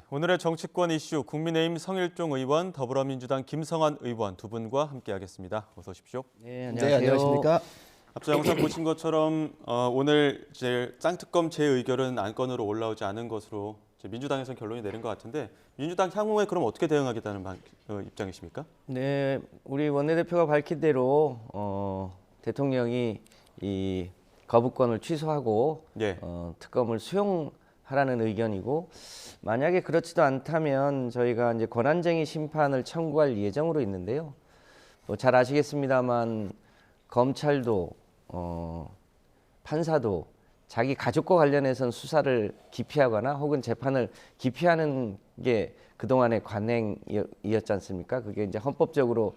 오늘의 정치권 이슈 국민의힘 성일종 의원, 더불어민주당 김성환 의원 두 분과 함께하겠습니다. 어서 오십시오. 네, 안녕하십니까. 앞서 영상 보신 것처럼 오늘 이제 쌍특검 재의결은 안건으로 올라오지 않은 것으로 민주당에서 결론이 내린 것 같은데 민주당 향후에 그럼 어떻게 대응하겠다는 입장이십니까? 네, 우리 원내대표가 밝힌 대로 대통령이 이 거부권을 취소하고 예. 특검을 수용하라는 의견이고, 만약에 그렇지도 않다면 저희가 이제 권한쟁의 심판을 청구할 예정으로 있는데요. 잘 아시겠습니다만 검찰도 판사도 자기 가족과 관련해서는 수사를 기피하거나 혹은 재판을 기피하는 게 그동안의 관행이었지 않습니까? 그게 이제 헌법적으로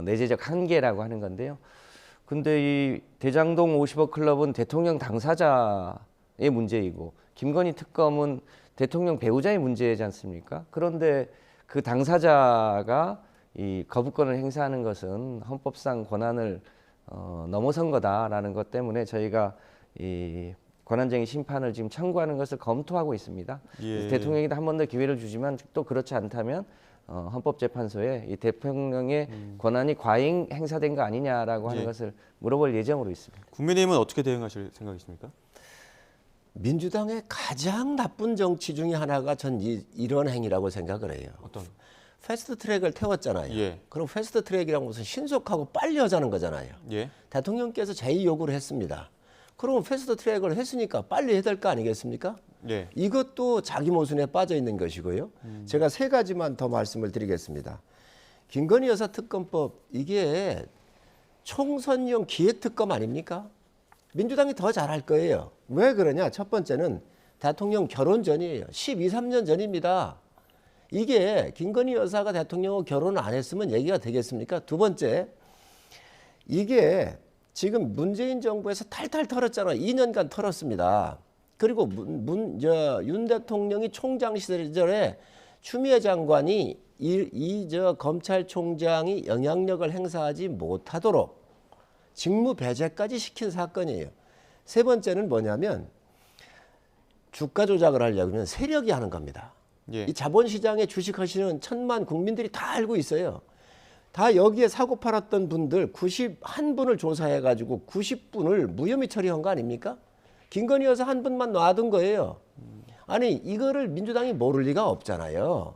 내재적 한계라고 하는 건데요. 근데 이 대장동 50억 클럽은 대통령 당사자의 문제이고 김건희 특검은 대통령 배우자의 문제이지 않습니까? 그런데 그 당사자가 이 거부권을 행사하는 것은 헌법상 권한을 넘어선 거다라는 것 때문에 저희가 이 권한쟁의 심판을 지금 청구하는 것을 검토하고 있습니다. 예. 대통령이 한 번 더 기회를 주지만 또 그렇지 않다면 헌법재판소에 이 대통령의 권한이 과잉 행사된 거 아니냐라고 하는 예. 것을 물어볼 예정으로 있습니다. 국민의힘은 어떻게 대응하실 생각이십니까? 민주당의 가장 나쁜 정치 중에 하나가 전 이런 행위라고 생각을 해요. 어떤? 패스트 트랙을 태웠잖아요. 예. 그럼 패스트 트랙이란 것은 신속하고 빨리 하자는 거잖아요. 예. 대통령께서 제의 요구를 했습니다. 그러면 패스트 트랙을 했으니까 빨리 해야 될 거 아니겠습니까? 예. 이것도 자기 모순에 빠져 있는 것이고요. 제가 세 가지만 더 말씀을 드리겠습니다. 김건희 여사 특검법, 이게 총선용 기획특검 아닙니까? 민주당이 더 잘할 거예요. 왜 그러냐? 첫 번째는 대통령 결혼 전이에요. 12, 13년 전입니다. 이게 김건희 여사가 대통령하고 결혼을 안 했으면 얘기가 되겠습니까? 두 번째, 이게 지금 문재인 정부에서 탈탈 털었잖아요. 2년간 털었습니다. 그리고 윤 대통령이 총장 시절에 추미애 장관이 검찰총장이 영향력을 행사하지 못하도록 직무 배제까지 시킨 사건이에요. 세 번째는 뭐냐면 주가 조작을 하려면 세력이 하는 겁니다. 예. 이 자본시장에 주식하시는 천만 국민들이 다 알고 있어요. 다 여기에 사고 팔았던 분들 91분을 조사해가지고 90분을 무혐의 처리한 거 아닙니까? 김건희 여사 한 분만 놔둔 거예요. 아니 이거를 민주당이 모를 리가 없잖아요.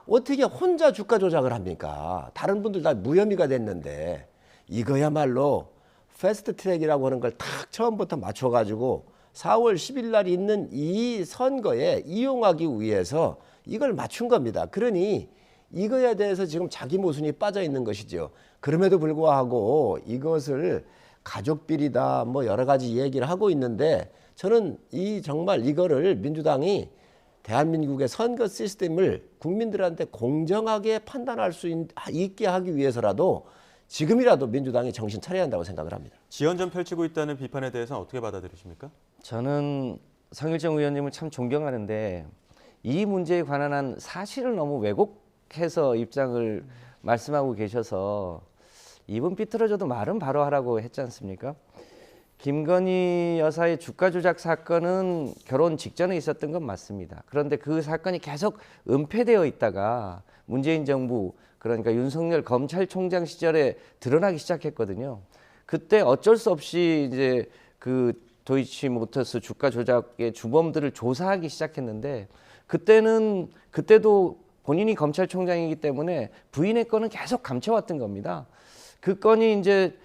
어떻게 혼자 주가 조작을 합니까? 다른 분들 다 무혐의가 됐는데 이거야말로 패스트 트랙이라고 하는 걸 딱 처음부터 맞춰가지고 4월 10일 날 있는 이 선거에 이용하기 위해서 이걸 맞춘 겁니다. 그러니 이거에 대해서 지금 자기 모순이 빠져 있는 것이죠. 그럼에도 불구하고 이것을 가족 비리다 뭐 여러 가지 얘기를 하고 있는데 저는 정말 이거를 민주당이 대한민국의 선거 시스템을 국민들한테 공정하게 판단할 수 있게 하기 위해서라도 지금이라도 민주당이 정신 차려야 한다고 생각을 합니다. 지연전 펼치고 있다는 비판에 대해서는 어떻게 받아들이십니까? 저는 성일정 의원님을 참 존경하는데 이 문제에 관한 한 사실을 너무 왜곡해서 입장을 말씀하고 계셔서 입은 삐뚤어져도 말은 바로 하라고 했지 않습니까? 김건희 여사의 주가 조작 사건은 결혼 직전에 있었던 건 맞습니다. 그런데 그 사건이 계속 은폐되어 있다가 문재인 정부, 그러니까 윤석열 검찰총장 시절에 드러나기 시작했거든요. 그때 어쩔 수 없이 이제 그 도이치모터스 주가 조작의 주범들을 조사하기 시작했는데 그때도 본인이 검찰총장이기 때문에 부인의 건은 계속 감춰왔던 겁니다. 그 건이 이제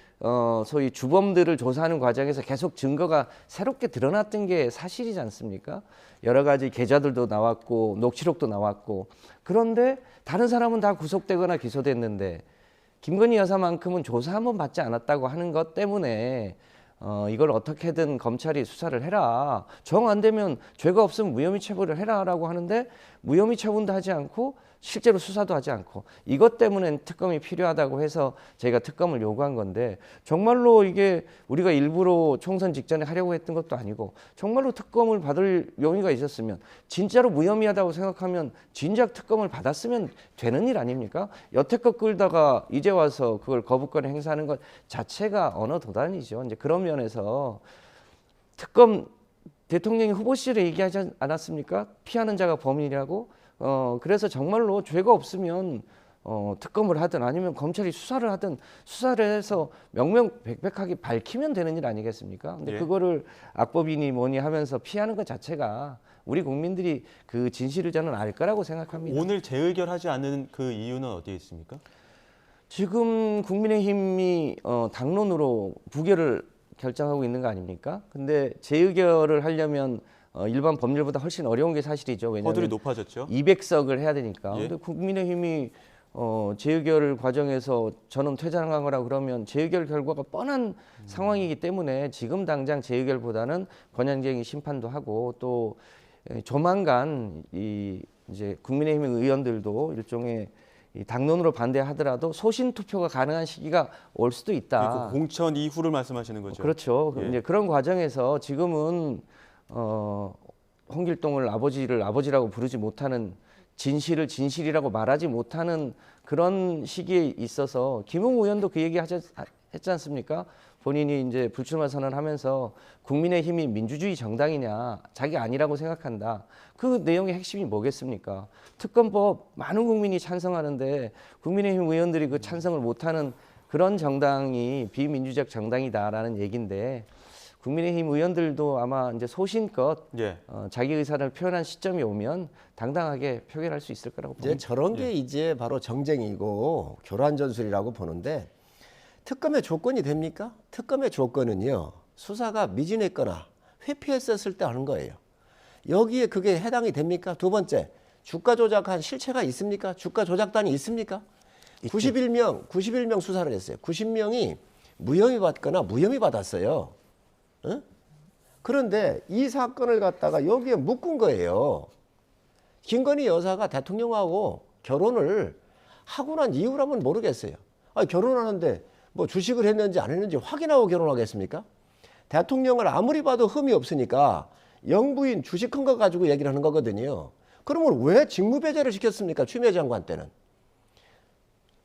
소위 주범들을 조사하는 과정에서 계속 증거가 새롭게 드러났던 게 사실이지 않습니까? 여러 가지 계좌들도 나왔고 녹취록도 나왔고, 그런데 다른 사람은 다 구속되거나 기소됐는데 김건희 여사만큼은 조사 한번 받지 않았다고 하는 것 때문에 이걸 어떻게든 검찰이 수사를 해라. 정 안 되면 죄가 없으면 무혐의 처분을 해라라고 하는데 무혐의 처분도 하지 않고 실제로 수사도 하지 않고, 이것 때문에 특검이 필요하다고 해서 저희가 특검을 요구한 건데, 정말로 이게 우리가 일부러 총선 직전에 하려고 했던 것도 아니고 정말로 특검을 받을 용의가 있었으면, 진짜로 무혐의하다고 생각하면 진작 특검을 받았으면 되는 일 아닙니까? 여태껏 끌다가 이제 와서 그걸 거부권을 행사하는 것 자체가 언어 도단이죠. 이제 그런 면에서 특검 대통령이 후보실에 얘기하지 않았습니까? 피하는 자가 범인이라고. 그래서 정말로 죄가 없으면 특검을 하든 아니면 검찰이 수사를 하든 수사를 해서 명명백백하게 밝히면 되는 일 아니겠습니까? 근데 예. 그거를 악법이니 뭐니 하면서 피하는 것 자체가 우리 국민들이 그 진실을 저는 알 거라고 생각합니다. 오늘 재의결하지 않는 그 이유는 어디에 있습니까? 지금 국민의힘이 당론으로 부결을 결정하고 있는 거 아닙니까? 근데 재의결을 하려면 일반 법률보다 훨씬 어려운 게 사실이죠. 허들이 왜냐하면 높아졌죠. 200석을 해야 되니까. 예. 근데 국민의힘이 재의결 과정에서 저는 퇴장하거나 그러면 재의결 결과가 뻔한 상황이기 때문에 지금 당장 재의결보다는 권한쟁의 심판도 하고 또 조만간 이제 국민의힘 의원들도 일종의 이 당론으로 반대하더라도 소신 투표가 가능한 시기가 올 수도 있다. 그 공천 이후를 말씀하시는 거죠. 그렇죠. 예. 이제 그런 과정에서 지금은 홍길동을 아버지라고 부르지 못하는 진실을 진실이라고 말하지 못하는 그런 시기에 있어서 김웅 의원도 그 얘기 했지 않습니까? 본인이 이제 불출마 선언하면서 국민의힘이 민주주의 정당이냐 자기 아니라고 생각한다. 그 내용의 핵심이 뭐겠습니까? 특검법 많은 국민이 찬성하는데 국민의힘 의원들이 그 찬성을 못하는 그런 정당이 비민주적 정당이다라는 얘기인데 국민의힘 의원들도 아마 이제 소신껏 예. 자기 의사를 표현한 시점이 오면 당당하게 표결할 수 있을 거라고 이제 봅니다. 저런 게 이제 바로 정쟁이고 교란 전술이라고 보는데 특검의 조건이 됩니까? 특검의 조건은요. 수사가 미진했거나 회피했었을 때 하는 거예요. 여기에 그게 해당이 됩니까? 두 번째, 주가 조작한 실체가 있습니까? 주가 조작단이 있습니까? 91명 수사를 했어요. 90명이 무혐의 받거나 무혐의 받았어요. 응? 그런데 이 사건을 갖다가 여기에 묶은 거예요. 김건희 여사가 대통령하고 결혼을 하고 난 이유라면 모르겠어요. 결혼하는데 뭐 주식을 했는지 안 했는지 확인하고 결혼하겠습니까? 대통령을 아무리 봐도 흠이 없으니까 영부인 주식한 거 가지고 얘기를 하는 거거든요. 그러면 왜 직무배제를 시켰습니까? 추미애 장관 때는.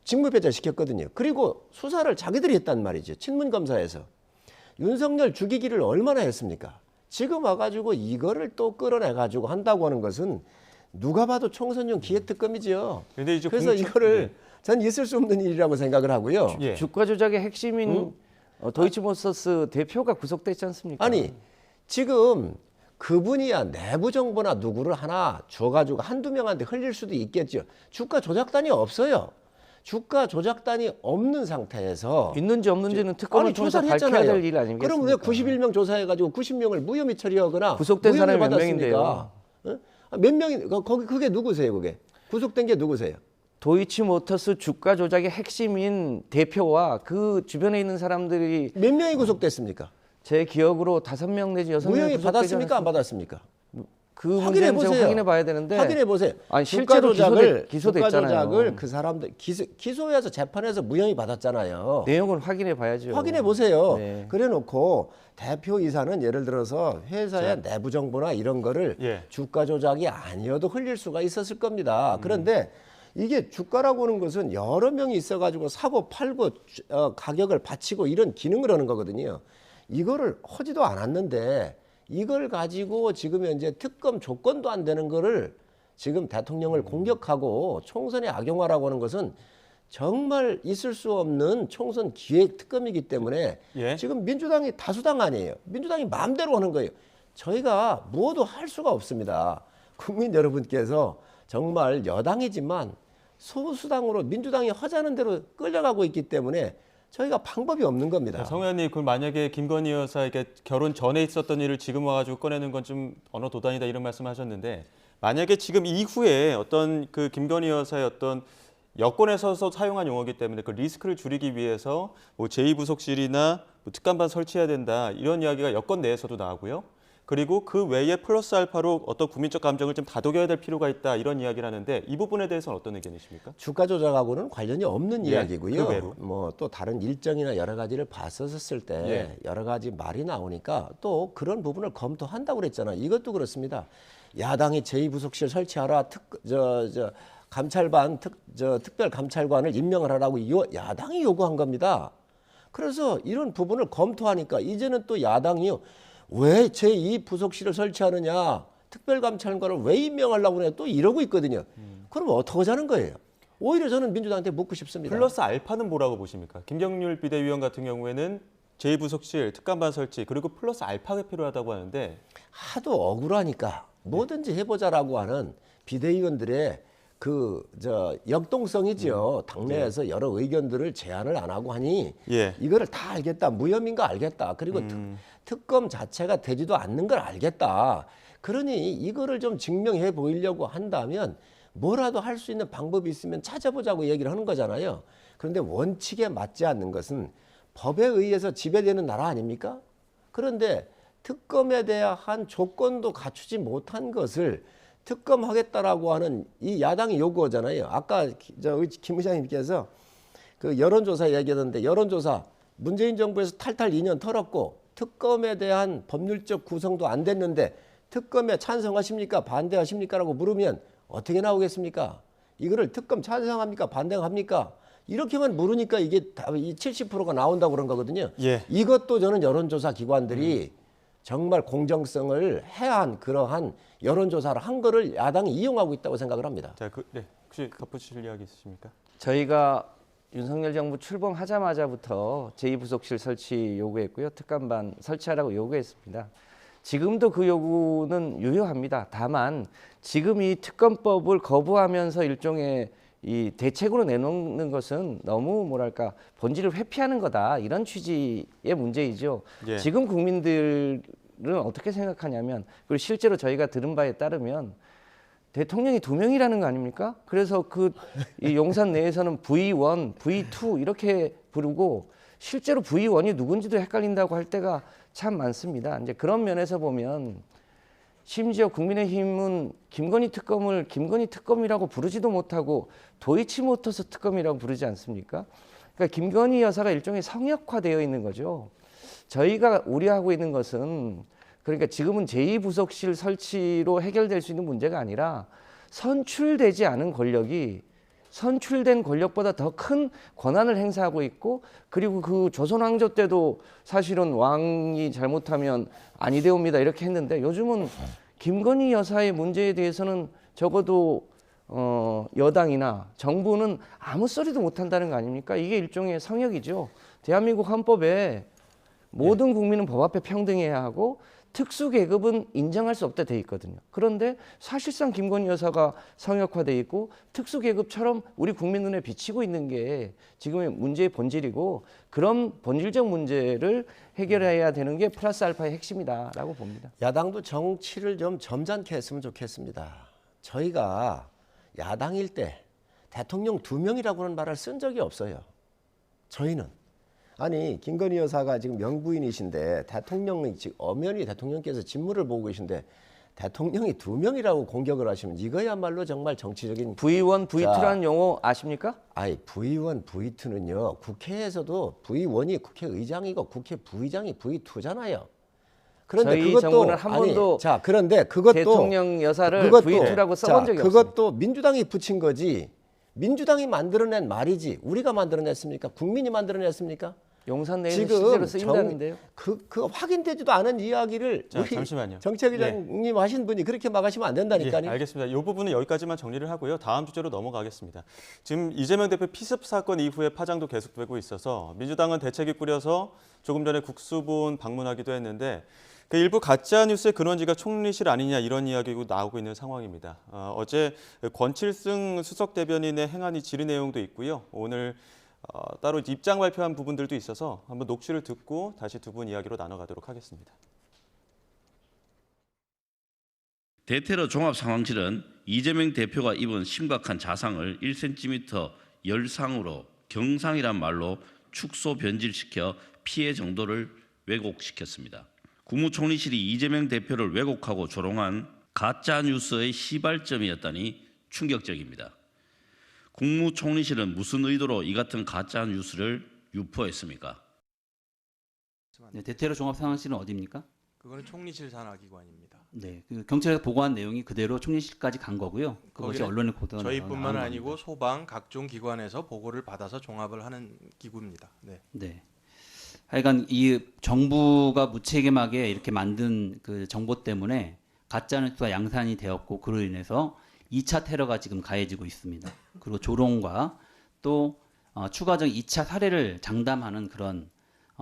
직무배제 시켰거든요. 그리고 수사를 자기들이 했단 말이죠. 친문검사에서. 윤석열 죽이기를 얼마나 했습니까? 지금 와가지고 이거를 또 끌어내가지고 한다고 하는 것은 누가 봐도 총선용 기획특검이죠. 근데 이제 그래서 이거를 전 있을 수 없는 일이라고 생각을 하고요. 예. 주가 조작의 핵심인 도이치모터스 대표가 구속됐지 않습니까? 아니 지금 그분이야 내부 정보나 누구를 하나 줘가지고 한두 명한테 흘릴 수도 있겠죠. 주가 조작단이 없어요. 주가 조작단이 없는 상태에서 있는지 없는지는 특검을 아니, 통해서 조사를 밝혀야 했잖아요. 될 일 아니겠습니까? 그럼 왜 91명 조사해가지고 90명을 무혐의 처리하거나 구속된 사람이 몇 무혐의 명인데요? 받았습니까? 몇 명이 거기 그게 누구세요? 그게 구속된 게 누구세요? 도이치모터스 주가 조작의 핵심인 대표와 그 주변에 있는 사람들이 몇 명이 구속됐습니까? 제 기억으로 5명 내지 6명 무혐의 받았습니까? 안 받았습니까? 그 확인해 문제는 제가 보세요. 확인해 봐야 되는데 확인해 보세요. 아니 실제로 기소됐잖아요. 주가 조작을 그 사람들 기소해서 재판에서 무혐의 받았잖아요. 내용을 확인해 봐야죠. 확인해 보세요. 네. 그래놓고 대표이사는 예를 들어서 회사의 내부 정보나 이런 거를 예. 주가 조작이 아니어도 흘릴 수가 있었을 겁니다. 그런데 이게 주가라고 하는 것은 여러 명이 있어가지고 사고 팔고 가격을 받치고 이런 기능을 하는 거거든요. 이거를 하지도 않았는데 이걸 가지고 지금 현재 특검 조건도 안 되는 거를 지금 대통령을 공격하고 총선에 악용하라고 하는 것은 정말 있을 수 없는 총선 기획 특검이기 때문에 예. 지금 민주당이 다수당 아니에요. 민주당이 마음대로 하는 거예요. 저희가 뭐도 할 수가 없습니다. 국민 여러분께서 정말 여당이지만 소수당으로 민주당이 하자는 대로 끌려가고 있기 때문에 저희가 방법이 없는 겁니다. 성 의원님, 그 만약에 김건희 여사에게 결혼 전에 있었던 일을 지금 와가지고 꺼내는 건 좀 언어 도단이다 이런 말씀하셨는데 만약에 지금 이후에 어떤 그 김건희 여사의 어떤 여권에서 사용한 용어이기 때문에 그 리스크를 줄이기 위해서 뭐 제2부속실이나 뭐 특감반 설치해야 된다 이런 이야기가 여권 내에서도 나오고요. 그리고 그 외에 플러스 알파로 어떤 국민적 감정을 좀 다독여야 될 필요가 있다 이런 이야기를 하는데 이 부분에 대해서는 어떤 의견이십니까? 주가 조작하고는 관련이 없는 예, 이야기고요. 그 외로. 뭐 또 다른 일정이나 여러 가지를 봤었을 때 예. 여러 가지 말이 나오니까 또 그런 부분을 검토한다고 그랬잖아요. 이것도 그렇습니다. 야당이 제2부속실 설치하라 감찰반 특별 감찰관을 임명을 하라고 야당이 요구한 겁니다. 그래서 이런 부분을 검토하니까 이제는 또 야당이요. 왜 제2부속실을 설치하느냐. 특별감찰관을 왜 임명하려고 그래 또 이러고 있거든요. 그럼 어떡하자는 거예요? 오히려 저는 민주당한테 묻고 싶습니다. 플러스 알파는 뭐라고 보십니까? 김경률 비대위원 같은 경우에는 제2부속실 특감반 설치 그리고 플러스 알파가 필요하다고 하는데 하도 억울하니까 뭐든지 해보자라고 하는 비대위원들의 역동성이죠. 당내에서 여러 의견들을 제안을 안 하고 하니 예. 이거를 다 알겠다. 무혐의인 거 알겠다. 그리고 특검 자체가 되지도 않는 걸 알겠다. 그러니 이거를 좀 증명해 보이려고 한다면 뭐라도 할 수 있는 방법이 있으면 찾아보자고 얘기를 하는 거잖아요. 그런데 원칙에 맞지 않는 것은 법에 의해서 지배되는 나라 아닙니까? 그런데 특검에 대한 조건도 갖추지 못한 것을 특검하겠다라고 하는 이 야당이 요구하잖아요. 아까 김 의장님께서 그 여론조사 얘기하던데 여론조사 문재인 정부에서 탈탈 2년 털었고 특검에 대한 법률적 구성도 안 됐는데 특검에 찬성하십니까? 반대하십니까?라고 물으면 어떻게 나오겠습니까? 이거를 특검 찬성합니까? 반대합니까? 이렇게만 물으니까 이게 다 70%가 나온다고 그런 거거든요. 예. 이것도 저는 여론조사 기관들이 정말 공정성을 해한 그러한 여론조사를 한 거를 야당이 이용하고 있다고 생각을 합니다. 자, 네. 혹시 덧붙이실 이야기 있으십니까? 저희가 윤석열 정부 출범하자마자부터 제2부속실 설치 요구했고요. 특감반 설치하라고 요구했습니다. 지금도 그 요구는 유효합니다. 다만 지금 이 특검법을 거부하면서 일종의 이 대책으로 내놓는 것은 너무 뭐랄까 본질을 회피하는 거다 이런 취지의 문제이죠. 예. 지금 국민들은 어떻게 생각하냐면 그리고 실제로 저희가 들은 바에 따르면 대통령이 2명이라는 거 아닙니까? 그래서 이 용산 내에서는 V1, V2 이렇게 부르고 실제로 V1이 누군지도 헷갈린다고 할 때가 참 많습니다. 이제 그런 면에서 보면 심지어 국민의힘은 김건희 특검을 김건희 특검이라고 부르지도 못하고 도이치모터스 특검이라고 부르지 않습니까? 그러니까 김건희 여사가 일종의 성역화되어 있는 거죠. 저희가 우려하고 있는 것은 그러니까 지금은 제2부속실 설치로 해결될 수 있는 문제가 아니라 선출되지 않은 권력이 선출된 권력보다 더 큰 권한을 행사하고 있고 그리고 그 조선 왕조 때도 사실은 왕이 잘못하면 아니되옵니다 이렇게 했는데 요즘은 김건희 여사의 문제에 대해서는 적어도 여당이나 정부는 아무 소리도 못한다는 거 아닙니까? 이게 일종의 성역이죠. 대한민국 헌법에 모든 국민은 법 앞에 평등해야 하고 특수계급은 인정할 수 없다 돼 있거든요. 그런데 사실상 김건희 여사가 성역화돼 있고 특수계급처럼 우리 국민 눈에 비치고 있는 게 지금의 문제의 본질이고 그런 본질적 문제를 해결해야 되는 게 플러스 알파의 핵심이다라고 봅니다. 야당도 정치를 좀 점잖게 했으면 좋겠습니다. 저희가 야당일 때 대통령 2명이라고는 말을 쓴 적이 없어요. 저희는. 아니 김건희 여사가 지금 명부인이신데 대통령이 지금 엄연히 대통령께서 직무를 보고 계신데 대통령이 2명이라고 공격을 하시면 이거야말로 정말 정치적인 V1, V2라는 용어 아십니까? 아니 V1, V2는요 국회에서도 V1이 국회의장이고 국회 부의장이 V2잖아요. 그런데 저희 그것도 정부는 한 번도 자 그런데 그것도 대통령 여사를 V2라고 써본 적이 없습니다. 그것도 민주당이 붙인 거지. 민주당이 만들어낸 말이지 우리가 만들어냈습니까? 국민이 만들어냈습니까? 용산 내에는 실제로 쓰인다는데요. 그 확인되지도 않은 이야기를 자, 우리 잠시만요. 정책위원님 하신 분이 그렇게 막하시면 안 된다니까요. 예, 알겠습니다. 이 부분은 여기까지만 정리를 하고요. 다음 주제로 넘어가겠습니다. 지금 이재명 대표 피습 사건 이후에 파장도 계속되고 있어서 민주당은 대책위 꾸려서 조금 전에 국수본 방문하기도 했는데 그 일부 가짜 뉴스의 근원지가 총리실 아니냐 이런 이야기가 나오고 있는 상황입니다. 어제 권칠승 수석 대변인의 행안위 질의 내용도 있고요. 오늘 따로 입장 발표한 부분들도 있어서 한번 녹취를 듣고 다시 두 분 이야기로 나눠가도록 하겠습니다. 대테러 종합상황실은 이재명 대표가 입은 심각한 자상을 1cm 열상으로 경상이란 말로 축소 변질시켜 피해 정도를 왜곡시켰습니다. 국무총리실이 이재명 대표를 왜곡하고 조롱한 가짜 뉴스의 시발점이었다니 충격적입니다. 국무총리실은 무슨 의도로 이 같은 가짜 뉴스를 유포했습니까? 네, 대테러 종합상황실은 어디입니까? 그거는 총리실 산하기관입니다. 네, 그 경찰에서 보고한 내용이 그대로 총리실까지 간 거고요. 그것이 거기는 언론에 보도가 저희뿐만 아니고 소방 각종 기관에서 보고를 받아서 종합을 하는 기구입니다. 네. 네. 하여간 이 정부가 무책임하게 이렇게 만든 그 정보 때문에 가짜 뉴스가 양산이 되었고 그로 인해서 2차 테러가 지금 가해지고 있습니다. 그리고 조롱과 또 추가적 2차 사례를 장담하는 그런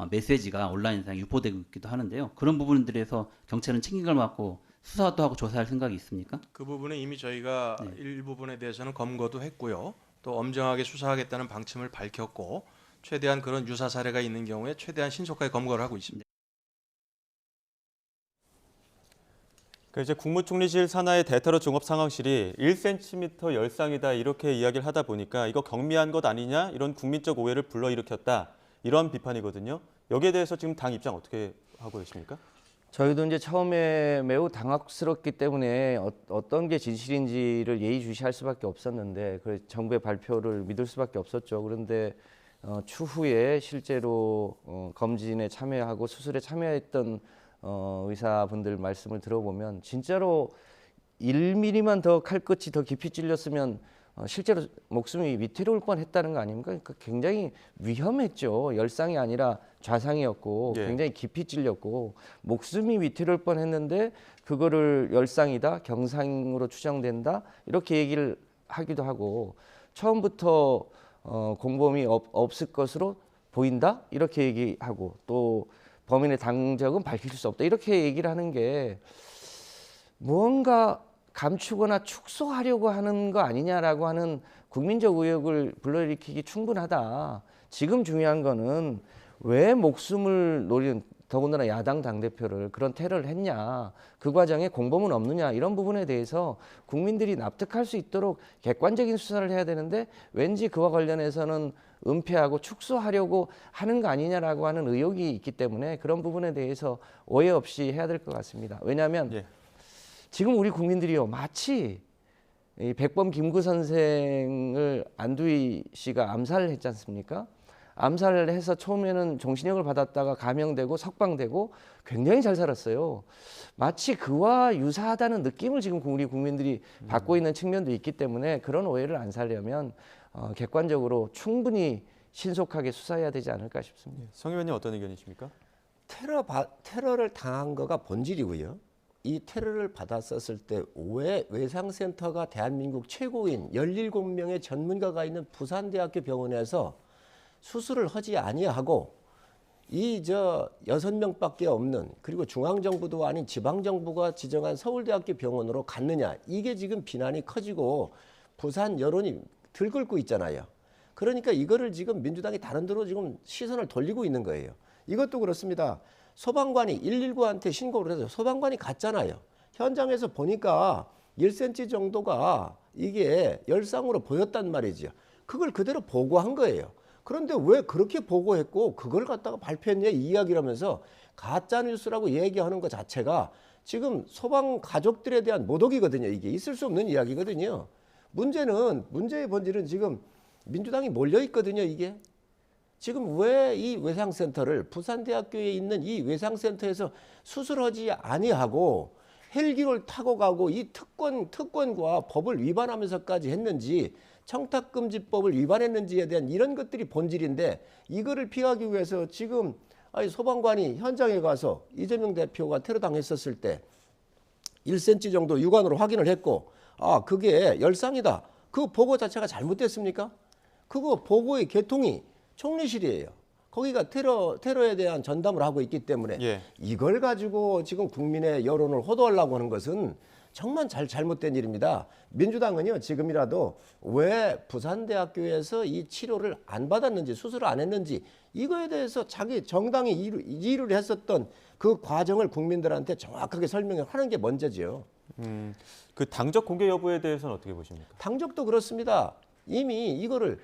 메시지가 온라인상에 유포되고 있기도 하는데요. 그런 부분들에서 경찰은 책임을 맡고 수사도 하고 조사할 생각이 있습니까? 그 부분은 이미 저희가 네. 일부분에 대해서는 검거도 했고요. 또 엄정하게 수사하겠다는 방침을 밝혔고 최대한 그런 유사 사례가 있는 경우에 최대한 신속하게 검거를 하고 있습니다. 그 이제 국무총리실 산하의 대테러 종합 상황실이 1cm 열상이다 이렇게 이야기를 하다 보니까 이거 경미한 것 아니냐 이런 국민적 오해를 불러일으켰다 이런 비판이거든요. 여기에 대해서 지금 당 입장 어떻게 하고 계십니까? 저희도 이제 처음에 매우 당황스럽기 때문에 어떤 게 진실인지를 예의주시할 수밖에 없었는데 그 정부의 발표를 믿을 수밖에 없었죠. 그런데 추후에 실제로 검진에 참여하고 수술에 참여했던 의사분들 말씀을 들어보면 진짜로 1mm만 더 칼끝이 더 깊이 찔렸으면 실제로 목숨이 위태로울 뻔했다는 거 아닙니까? 그러니까 굉장히 위험했죠. 열상이 아니라 좌상이었고 예. 굉장히 깊이 찔렸고 목숨이 위태로울 뻔했는데 그거를 열상이다, 경상으로 추정된다 이렇게 얘기를 하기도 하고 처음부터 공범이 없을 것으로 보인다 이렇게 얘기하고 또 범인의 당적은 밝힐 수 없다 이렇게 얘기를 하는 게 무언가 감추거나 축소하려고 하는 거 아니냐라고 하는 국민적 의혹을 불러일으키기 충분하다. 지금 중요한 거는 왜 목숨을 노리는 더군다나 야당 당대표를 그런 테러를 했냐. 그 과정에 공범은 없느냐. 이런 부분에 대해서 국민들이 납득할 수 있도록 객관적인 수사를 해야 되는데 왠지 그와 관련해서는 은폐하고 축소하려고 하는 거 아니냐라고 하는 의혹이 있기 때문에 그런 부분에 대해서 오해 없이 해야 될 것 같습니다. 왜냐하면 예. 지금 우리 국민들이요 마치 이 백범 김구 선생을 안두희 씨가 암살을 했지 않습니까? 암살을 해서 처음에는 정신력을 받았다가 감형되고 석방되고 굉장히 잘 살았어요. 마치 그와 유사하다는 느낌을 지금 우리 국민들이 받고 있는 측면도 있기 때문에 그런 오해를 안 살려면 객관적으로 충분히 신속하게 수사해야 되지 않을까 싶습니다. 성 의원님 어떤 의견이십니까? 테러를 당한 거가 본질이고요. 이 테러를 받았었을 때 왜 외상센터가 대한민국 최고인 17명의 전문가가 있는 부산대학교 병원에서 수술을 하지 아니하고 이 6명밖에 없는 그리고 중앙정부도 아닌 지방정부가 지정한 서울대학교 병원으로 갔느냐 이게 지금 비난이 커지고 부산 여론이 들끓고 있잖아요. 그러니까 이거를 지금 민주당이 다른 데로 지금 시선을 돌리고 있는 거예요. 이것도 그렇습니다. 소방관이 119한테 신고를 해서 소방관이 갔잖아요. 현장에서 보니까 1cm 정도가 이게 열상으로 보였단 말이죠. 그걸 그대로 보고한 거예요. 그런데 왜 그렇게 보고했고 그걸 갖다가 발표했냐 이 이야기를 하면서 가짜뉴스라고 얘기하는 것 자체가 지금 소방 가족들에 대한 모독이거든요. 이게 있을 수 없는 이야기거든요. 문제의 본질은 지금 민주당이 몰려있거든요. 이게. 지금 왜 이 외상센터를 부산대학교에 있는 이 외상센터에서 수술하지 아니하고 헬기를 타고 가고 이 특권과 법을 위반하면서까지 했는지 청탁금지법을 위반했는지에 대한 이런 것들이 본질인데 이거를 피하기 위해서 지금 소방관이 현장에 가서 이재명 대표가 테러 당했었을 때 1cm 정도 육안으로 확인을 했고 그게 열상이다. 그 보고 자체가 잘못됐습니까? 그거 보고의 개통이 총리실이에요. 거기가 테러에 대한 전담을 하고 있기 때문에 예. 이걸 가지고 지금 국민의 여론을 호도하려고 하는 것은 정말 잘못된 일입니다. 민주당은요 지금이라도 왜 부산대학교에서 이 치료를 안 받았는지 수술을 안 했는지 이거에 대해서 자기 정당이 일을 했었던 그 과정을 국민들한테 정확하게 설명을 하는 게 먼저죠. 그 당적 공개 여부에 대해서는 어떻게 보십니까? 당적도 그렇습니다. 이미 이거를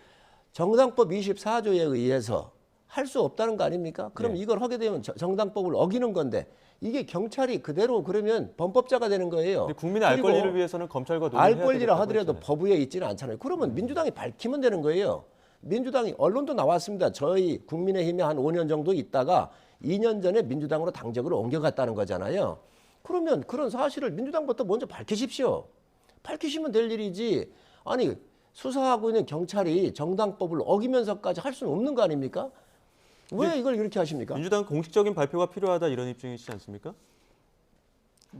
정당법 24조에 의해서 할 수 없다는 거 아닙니까? 그럼 네. 이걸 하게 되면 정당법을 어기는 건데 이게 경찰이 그대로 그러면 범법자가 되는 거예요. 근데 국민의 알 그리고 권리를 위해서는 검찰과 논의를 알 해야 권리라 되겠다고 하더라도 했잖아요. 법위에 있지는 않잖아요. 그러면 민주당이 밝히면 되는 거예요. 민주당이 언론도 나왔습니다. 저희 국민의힘에 한 5년 정도 있다가 2년 전에 민주당으로 당적으로 옮겨갔다는 거잖아요. 그러면 그런 사실을 민주당부터 먼저 밝히십시오. 밝히시면 될 일이지. 아니 수사하고 있는 경찰이 정당법을 어기면서까지 할 수는 없는 거 아닙니까? 왜 이걸 이렇게 하십니까? 민주당 공식적인 발표가 필요하다 이런 입장이시지 않습니까?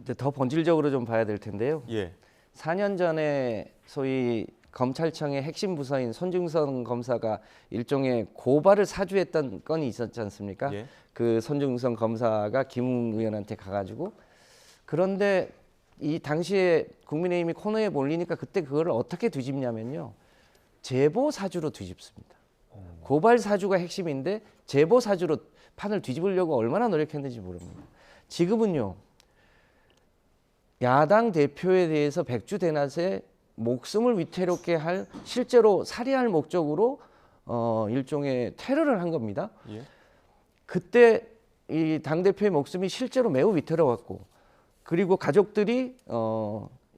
이제 더 본질적으로 좀 봐야 될 텐데요. 예. 4년 전에 소위 검찰청의 핵심 부서인 손중성 검사가 일종의 고발을 사주했던 건이 있었지 않습니까? 예. 그 손중성 검사가 김웅 의원한테 가가지고 그런데 이 당시에 국민의힘이 코너에 몰리니까 그때 그거를 어떻게 뒤집냐면요. 제보 사주로 뒤집습니다. 고발 사주가 핵심인데 제보 사주로 판을 뒤집으려고 얼마나 노력했는지 모릅니다. 지금은요. 야당 대표에 대해서 백주대낮에 목숨을 위태롭게 할 실제로 살해할 목적으로 일종의 테러를 한 겁니다. 예. 그때 이 당대표의 목숨이 실제로 매우 위태로웠고 그리고 가족들이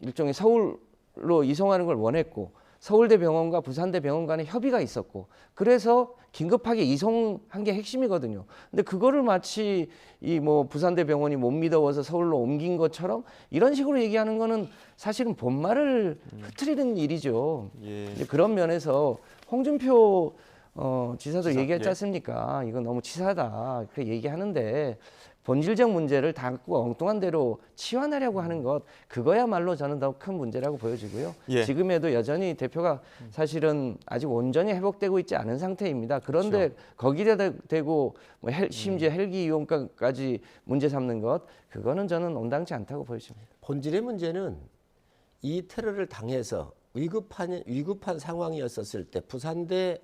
일종의 서울로 이송하는 걸 원했고 서울대 병원과 부산대 병원 간에 협의가 있었고 그래서 긴급하게 이송한 게 핵심이거든요. 근데 그거를 마치 이 뭐 부산대 병원이 못 믿어서 서울로 옮긴 것처럼 이런 식으로 얘기하는 거는 사실은 본말을 흐트리는 일이죠. 예. 이제 그런 면에서 홍준표 지사도 지사, 얘기했지 예. 않습니까? 이거 너무 치사하다. 그 얘기하는데 본질적 문제를 자꾸 엉뚱한 대로 치환하려고 하는 것 그거야말로 저는 더 큰 문제라고 보여지고요. 예. 지금에도 여전히 대표가 사실은 아직 온전히 회복되고 있지 않은 상태입니다. 그런데 그렇죠. 거기에 대고 뭐 심지어 헬기 이용까지 문제 삼는 것 그거는 저는 온당치 않다고 보여집니다. 본질의 문제는 이 테러를 당해서 위급한 상황이었었을 때 부산대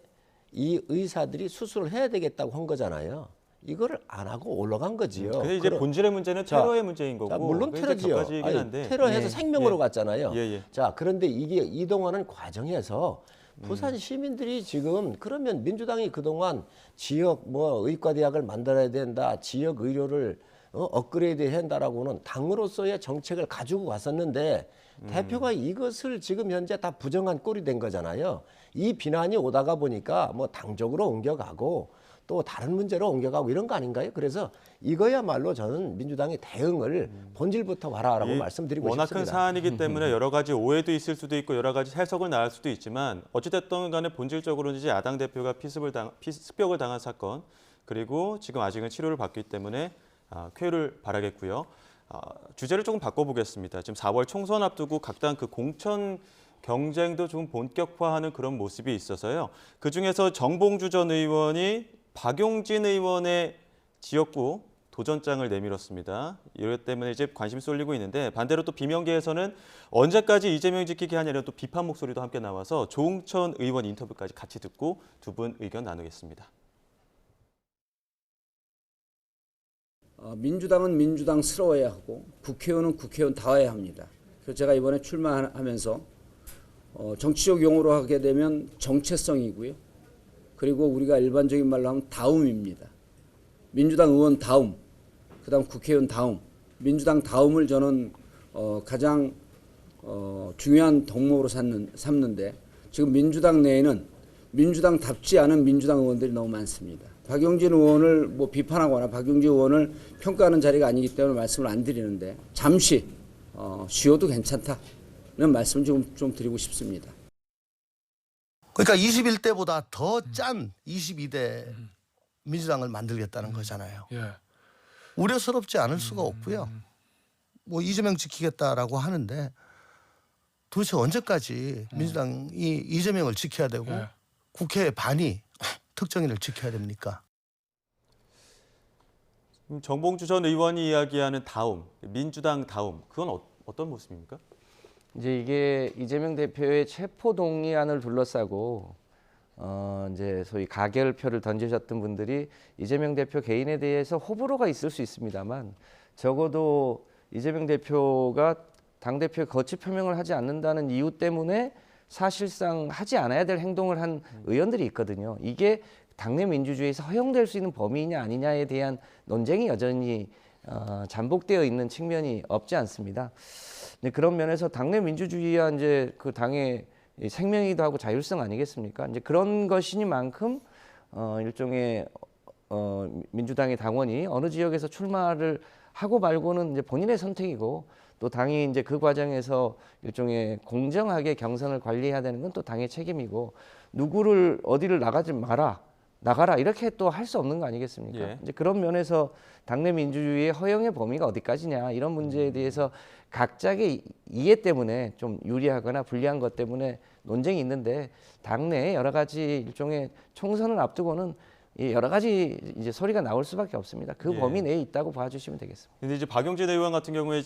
이 의사들이 수술을 해야 되겠다고 한 거잖아요. 이거를 안 하고 올라간 거지요. 근데 이제 본질의 문제는 자, 테러의 문제인 거고. 자, 물론 그게 테러지요. 격가지이긴 아니, 한데. 테러해서 네. 생명으로 예. 갔잖아요. 예, 예. 자, 그런데 이게 이동하는 과정에서 부산 시민들이 지금 그러면 민주당이 그동안 지역 뭐 의과대학을 만들어야 된다, 지역 의료를 업그레이드 한다라고는 당으로서의 정책을 가지고 왔었는데 대표가 이것을 지금 현재 다 부정한 꼴이 된 거잖아요. 이 비난이 오다가 보니까 뭐 당적으로 옮겨가고 또 다른 문제로 옮겨가고 이런 거 아닌가요? 그래서 이거야말로 저는 민주당의 대응을 본질부터 봐라라고 이 말씀드리고 워낙 싶습니다. 큰 사안이기 때문에 여러 가지 오해도 있을 수도 있고 여러 가지 해석을 나올 수도 있지만 어찌됐든 간에 본질적으로는 이제 야당 대표가 피습벽을 당한 사건 그리고 지금 아직은 치료를 받기 때문에 쾌유를 바라겠고요. 주제를 조금 바꿔보겠습니다. 지금 4월 총선 앞두고 각 당 그 공천 경쟁도 좀 본격화하는 그런 모습이 있어서요. 그중에서 정봉주 전 의원이 박용진 의원의 지역구 도전장을 내밀었습니다. 이것 때문에 이제 관심이 쏠리고 있는데 반대로 또 비명계에서는 언제까지 이재명 지키게 하냐는 또 비판 목소리도 함께 나와서 조응천 의원 인터뷰까지 같이 듣고 두 분 의견 나누겠습니다. 민주당은 민주당스러워야 하고 국회의원은 국회의원다워야 합니다. 그래서 제가 이번에 출마하면서 정치적 용어로 하게 되면 정체성이고요. 그리고 우리가 일반적인 말로 하면 다움입니다. 민주당 의원 다움, 그다음 국회의원 다움, 민주당 다움을 저는 가장 중요한 덕목으로 삼는데 지금 민주당 내에는 민주당답지 않은 민주당 의원들이 너무 많습니다. 박용진 의원을 뭐 비판하거나 박용진 의원을 평가하는 자리가 아니기 때문에 말씀을 안 드리는데 잠시 쉬어도 괜찮다는 말씀을 좀 드리고 싶습니다. 그러니까 21대보다 더 짠 22대 민주당을 만들겠다는 거잖아요. 예. 우려스럽지 않을 수가 없고요. 뭐 이재명 지키겠다라고 하는데 도대체 언제까지 민주당이 이재명을 지켜야 되고 예. 국회의 반이 특정인을 지켜야 됩니까? 정봉주 전 의원이 이야기하는 다움, 민주당 다움, 그건 어떤 모습입니까? 이제 이게 이재명 대표의 체포 동의안을 둘러싸고 이제 소위 가결표를 던지셨던 분들이 이재명 대표 개인에 대해서 호불호가 있을 수 있습니다만 적어도 이재명 대표가 당대표의 거취 표명을 하지 않는다는 이유 때문에 사실상 하지 않아야 될 행동을 한 의원들이 있거든요. 이게 당내 민주주의에서 허용될 수 있는 범위냐 아니냐에 대한 논쟁이 여전히 잠복되어 있는 측면이 없지 않습니다. 근데 그런 면에서 당내 민주주의와 이제 그 당의 생명이기도 하고 자율성 아니겠습니까? 이제 그런 것이니만큼 일종의 민주당의 당원이 어느 지역에서 출마를 하고 말고는 이제 본인의 선택이고 또 당이 이제 그 과정에서 일종의 공정하게 경선을 관리해야 되는 건 또 당의 책임이고 누구를 어디를 나가지 마라. 나가라 이렇게 또 할 수 없는 거 아니겠습니까? 예. 이제 그런 면에서 당내 민주주의의 허용의 범위가 어디까지냐 이런 문제에 대해서 각자의 이해 때문에 좀 유리하거나 불리한 것 때문에 논쟁이 있는데 당내에 여러 가지 일종의 총선을 앞두고는 이 여러 가지 이제 소리가 나올 수밖에 없습니다. 그 예. 범위 내에 있다고 봐주시면 되겠습니다. 근데 이제 박용진 의원 같은 경우에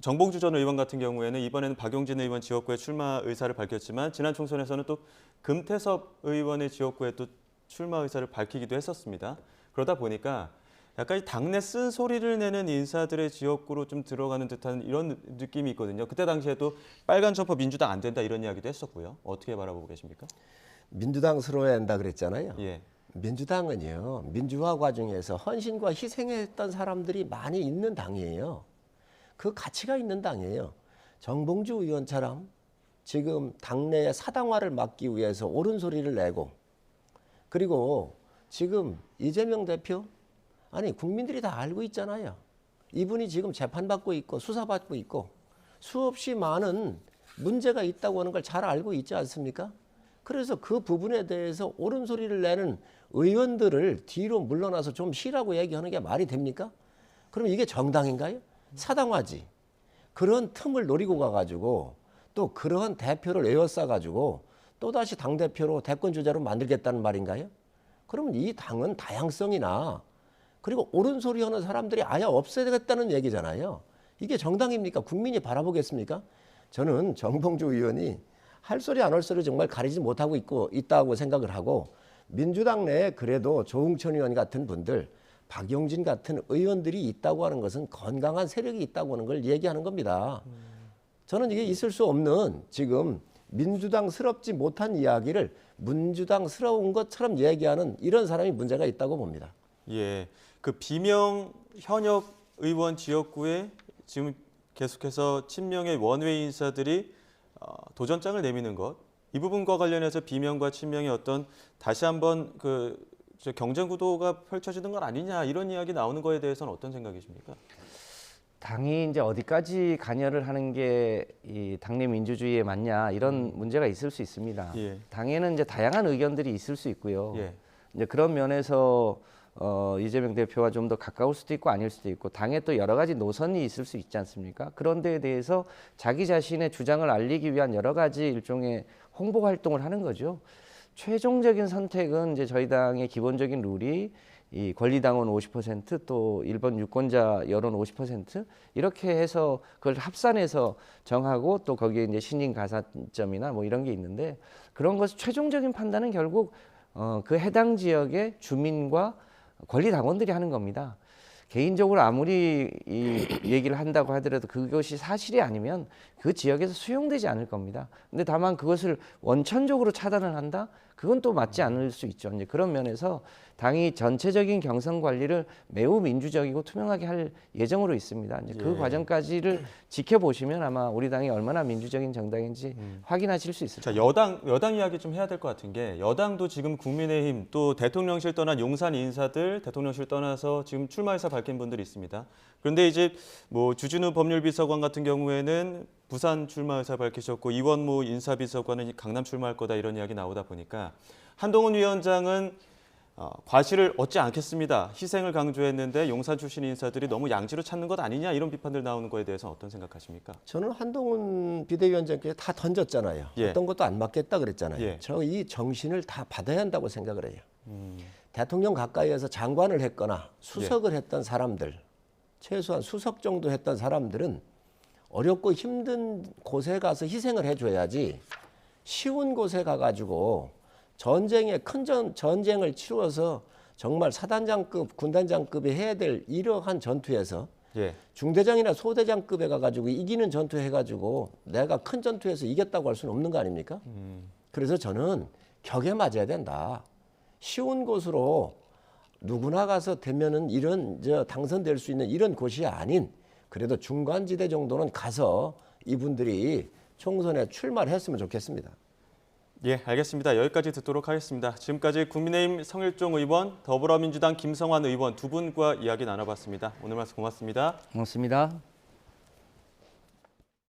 정봉주 전 의원 같은 경우에는 이번에는 박용진 의원 지역구에 출마 의사를 밝혔지만 지난 총선에서는 또 금태섭 의원의 지역구에 또 출마 의사를 밝히기도 했었습니다. 그러다 보니까 약간 이 당내 쓴소리를 내는 인사들의 지역구로 좀 들어가는 듯한 이런 느낌이 있거든요. 그때 당시에도 빨간 점퍼 민주당 안 된다 이런 이야기도 했었고요. 어떻게 바라보고 계십니까? 민주당스러워야 한다 그랬잖아요. 예. 민주당은요, 민주화 과정에서 헌신과 희생했던 사람들이 많이 있는 당이에요. 그 가치가 있는 당이에요. 정봉주 의원처럼 지금 당내의 사당화를 막기 위해서 옳은 소리를 내고, 그리고 지금 이재명 대표, 아니 국민들이 다 알고 있잖아요. 이분이 지금 재판받고 있고 수사받고 있고 수없이 많은 문제가 있다고 하는 걸 잘 알고 있지 않습니까? 그래서 그 부분에 대해서 옳은 소리를 내는 의원들을 뒤로 물러나서 좀 쉬라고 얘기하는 게 말이 됩니까? 그럼 이게 정당인가요? 사당화지. 그런 틈을 노리고 가가지고 또 그런 대표를 에워싸가지고 또다시 당대표로 대권주자로 만들겠다는 말인가요? 그러면 이 당은 다양성이나 그리고 옳은 소리 하는 사람들이 아예 없애야겠다는 얘기잖아요. 이게 정당입니까? 국민이 바라보겠습니까? 저는 정봉주 의원이 할 소리 안 할 소리 정말 가리지 못하고 있다고 생각을 하고, 민주당 내에 그래도 조응천 의원 같은 분들, 박용진 같은 의원들이 있다고 하는 것은 건강한 세력이 있다고 하는 걸 얘기하는 겁니다. 저는 이게 있을 수 없는, 지금 민주당스럽지 못한 이야기를 민주당스러운 것처럼 얘기하는 이런 사람이 문제가 있다고 봅니다. 예, 그 비명 현역 의원 지역구에 지금 계속해서 친명의 원외 인사들이 도전장을 내미는 것, 이 부분과 관련해서 비명과 친명의 어떤 다시 한번 경쟁 구도가 펼쳐지는 건 아니냐 이런 이야기 나오는 거에 대해서는 어떤 생각이십니까? 당이 이제 어디까지 관여를 하는 게 이 당내 민주주의에 맞냐 이런 문제가 있을 수 있습니다. 예. 당에는 이제 다양한 의견들이 있을 수 있고요. 예. 이제 그런 면에서 이재명 대표와 좀 더 가까울 수도 있고 아닐 수도 있고 당에 또 여러 가지 노선이 있을 수 있지 않습니까? 그런 데에 대해서 자기 자신의 주장을 알리기 위한 여러 가지 일종의 홍보 활동을 하는 거죠. 최종적인 선택은 이제 저희 당의 기본적인 룰이 이 권리당원 50% 또 일본 유권자 여론 50% 이렇게 해서 그걸 합산해서 정하고 또 거기에 이제 신인 가산점이나 뭐 이런 게 있는데, 그런 것을 최종적인 판단은 결국 그 해당 지역의 주민과 권리당원들이 하는 겁니다. 개인적으로 아무리 이 얘기를 한다고 하더라도 그것이 사실이 아니면 그 지역에서 수용되지 않을 겁니다. 근데 다만 그것을 원천적으로 차단을 한다? 그건 또 맞지 않을 수 있죠. 이제 그런 면에서 당이 전체적인 경선 관리를 매우 민주적이고 투명하게 할 예정으로 있습니다. 이제 그 예. 과정까지를 지켜보시면 아마 우리 당이 얼마나 민주적인 정당인지 확인하실 수 있을 자, 겁니다. 여당 이야기 좀 해야 될 것 같은 게, 여당도 지금 국민의힘 또 대통령실 떠난 용산 인사들 대통령실 떠나서 지금 출마 의사 밝힌 분들이 있습니다. 그런데 이제 뭐 주진우 법률비서관 같은 경우에는 부산 출마 의사 밝히셨고, 이원무 인사비서관은 강남 출마할 거다 이런 이야기 나오다 보니까 한동훈 위원장은 과실을 얻지 않겠습니다. 희생을 강조했는데 용산 출신 인사들이 너무 양지로 찾는 것 아니냐 이런 비판들 나오는 거에 대해서 어떤 생각하십니까? 저는 한동훈 비대위원장께 다 던졌잖아요. 예. 어떤 것도 안 맞겠다 그랬잖아요. 예. 저 이 정신을 다 받아야 한다고 생각을 해요. 대통령 가까이에서 장관을 했거나 수석을 했던 사람들, 최소한 수석 정도 했던 사람들은 어렵고 힘든 곳에 가서 희생을 해줘야지, 쉬운 곳에 가가지고 큰 전쟁을 치루어서 정말 사단장급, 군단장급이 해야 될 이러한 전투에서 예. 중대장이나 소대장급에 가가지고 이기는 전투 해가지고 내가 큰 전투에서 이겼다고 할 수는 없는 거 아닙니까? 그래서 저는 격에 맞아야 된다. 쉬운 곳으로 누구나 가서 되면은 당선될 수 있는 이런 곳이 아닌, 그래도 중간지대 정도는 가서 이분들이 총선에 출마를 했으면 좋겠습니다. 예, 알겠습니다. 여기까지 듣도록 하겠습니다. 지금까지 국민의힘 성일종 의원, 더불어민주당 김성환 의원 두 분과 이야기 나눠봤습니다. 오늘 말씀 고맙습니다. 고맙습니다.